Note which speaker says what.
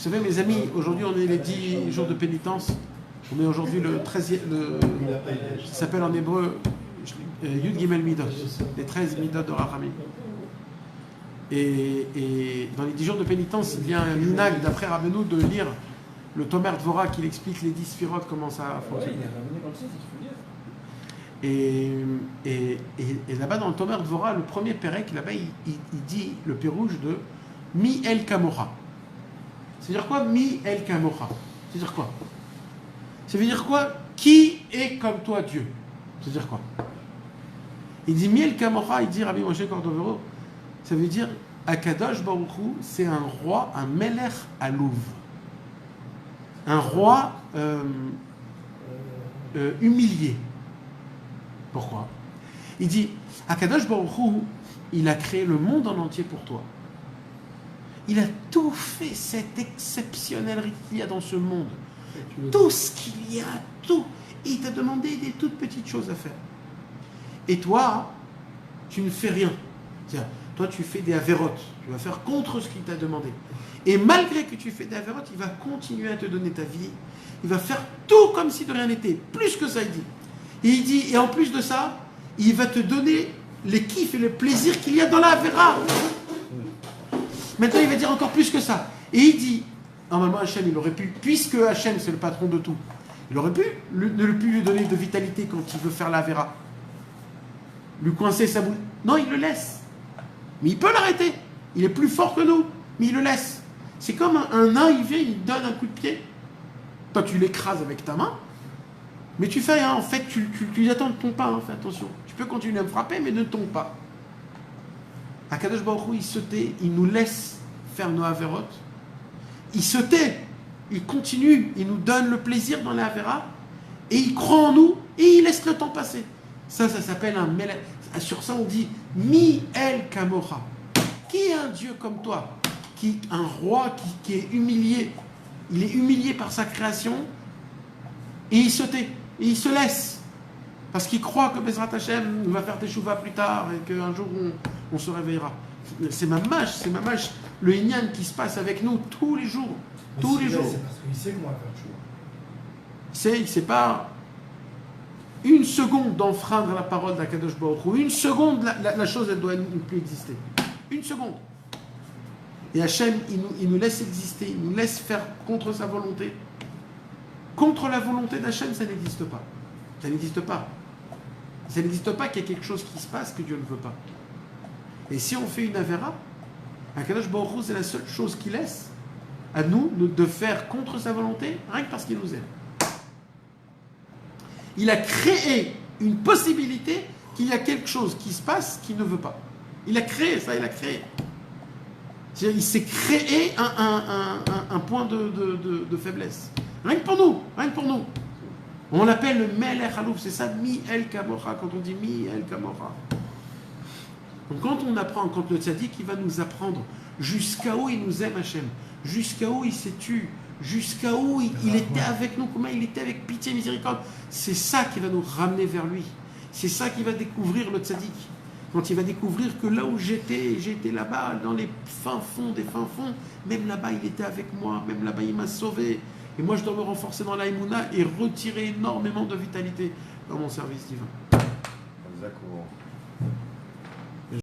Speaker 1: Vous savez, mes amis, aujourd'hui on est les 10 jours de pénitence. On est aujourd'hui le 13e, qui s'appelle en hébreu Yud Gimel Midot, les 13 Midot de Rachamim. Et dans les 10 jours de pénitence, il y a un minag d'après Rabbeinu de lire le Tomer Dvorah qui explique les 10 sphirotes, comment ça fonctionne. Et là-bas dans le Tomer Dvorah, le premier Pérec, là-bas il dit le pérouge de Mi El Kamora. C'est-à-dire quoi Mi El Kamora? C'est-à-dire quoi? Ça veut dire quoi? Qui est comme toi Dieu? C'est-à-dire quoi? Il dit Mi El Kamora, il dit Rabbi Moshe Cordovero, ça veut dire Akadosh Baruch Hu, c'est un roi, un Melech Alouv. Un roi humilié. Pourquoi? Il dit Akadosh Baruch Hu, il a créé le monde en entier pour toi. Il a tout fait, cette exceptionnalité qu'il y a dans ce monde. Tout ce qu'il y a, tout. Il t'a demandé des toutes petites choses à faire. Et toi, tu ne fais rien. Tiens, toi, tu fais des avérotes. Tu vas faire contre ce qu'il t'a demandé. Et malgré que tu fais des avérotes, il va continuer à te donner ta vie. Il va faire tout comme si de rien n'était. Plus que ça, il dit. Et il dit, et en plus de ça, il va te donner les kiffs et le plaisir qu'il y a dans la avéra. Maintenant, il va dire encore plus que ça. Et il dit, normalement, Hachem, il aurait pu, puisque Hachem, c'est le patron de tout, il aurait pu ne plus lui donner de vitalité quand il veut faire la Avera. Lui coincer sa bouche. Non, il le laisse. Mais il peut l'arrêter. Il est plus fort que nous, mais il le laisse. C'est comme un nain, il vient, il donne un coup de pied. Toi, tu l'écrases avec ta main, mais tu fais rien. En fait, tu attends, ne tombe pas, hein, fais attention. Tu peux continuer à me frapper, mais ne tombe pas. Akadosh Baruch Hu, il se tait, il nous laisse faire nos avérotes. Il se tait, il continue, il nous donne le plaisir dans les avéras, et il croit en nous, et il laisse le temps passer. Ça s'appelle un melech. Sur ça, on dit Mi El Kamora. Qui est un Dieu comme toi? Un roi qui est humilié. Il est humilié par sa création, et il se tait, et il se laisse. Parce qu'il croit que Bezrat Hashem va faire teshuva plus tard, et qu'un jour on se réveillera. C'est ma mâche, le Inyan qui se passe avec nous tous les jours. Tous les jours.
Speaker 2: C'est parce qu'il sait comment faire
Speaker 1: Il sait pas une seconde d'enfreindre la parole d'Akadosh Baruch Hu. Une seconde, la chose, elle doit ne plus exister. Une seconde. Et Hachem, il nous laisse exister, il nous laisse faire contre sa volonté. Contre la volonté d'Hachem, ça n'existe pas. Ça n'existe pas. Ça n'existe pas qu'il y ait quelque chose qui se passe que Dieu ne veut pas. Et si on fait une avéra, Akadosh Baruch Hu, c'est la seule chose qu'il laisse à nous de faire contre sa volonté, rien que parce qu'il nous aime. Il a créé une possibilité qu'il y a quelque chose qui se passe qu'il ne veut pas. Il a créé ça, il a créé. C'est-à-dire, il s'est créé un point de faiblesse. Rien que pour nous. On l'appelle le Melech Alouf, c'est ça, Mi El Kamora, quand on dit Mi El Kamora. Donc quand on apprend, quand le tzaddik, il va nous apprendre jusqu'à où il nous aime Hachem, jusqu'à où il s'est tué, jusqu'à où il était avec nous, comment il était avec pitié et miséricorde, c'est ça qui va nous ramener vers lui. C'est ça qui va découvrir le tzaddik. Quand il va découvrir que là où j'étais là-bas, dans les fins fonds des fins fonds, même là-bas il était avec moi, même là-bas il m'a sauvé. Et moi je dois me renforcer dans l'aïmouna et retirer énormément de vitalité dans mon service divin.
Speaker 3: D'accord.